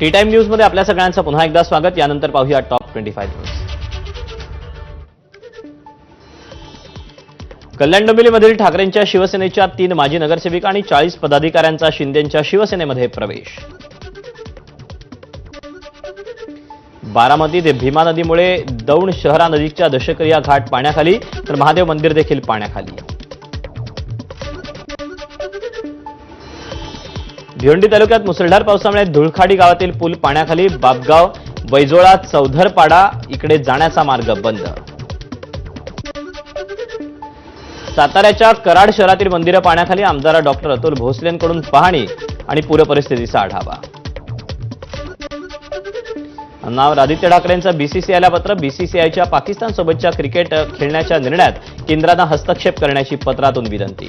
T time news मध्ये आपल्या सगळ्यांचं पुन्हा एकदा स्वागत। यानंतर पाहूया टॉप 25 न्यूज। कल्याण डोंबिवलीमधील ठाकरेंच्या शिवसेनेच्या 3 माजी नगरसेविक आणि 40 पदाधिकाऱ्यांचा शिंदेंच्या शिवसेनेमध्ये प्रवेश। बारामतीत भीमा नदीमुळे दौंड शहरानजीकच्या दशक्रिया घाट पाण्याखाली तर महादेव मंदिर देखील पाण्याखाली। भिवंडी तालुक्यात मुसळधार पावसामुळे धुळखाडी गावातील पूल पाण्याखाली, बापगाव बैजोळा चौधरपाडा इकडे जाण्याचा मार्ग बंद। साताऱ्याच्या कराड शहरातील मंदिरं पाण्याखाली, आमदार डॉक्टर अतुल भोसलेंकडून पाहणी आणि पूरपरिस्थितीचा आढावा। नाव आदित्य ठाकरेंचं बीसीसीआयला पत्र। बीसीसीआयच्या पाकिस्तानसोबतच्या क्रिकेट खेळण्याच्या निर्णयात केंद्रानं हस्तक्षेप करण्याची पत्रातून विनंती।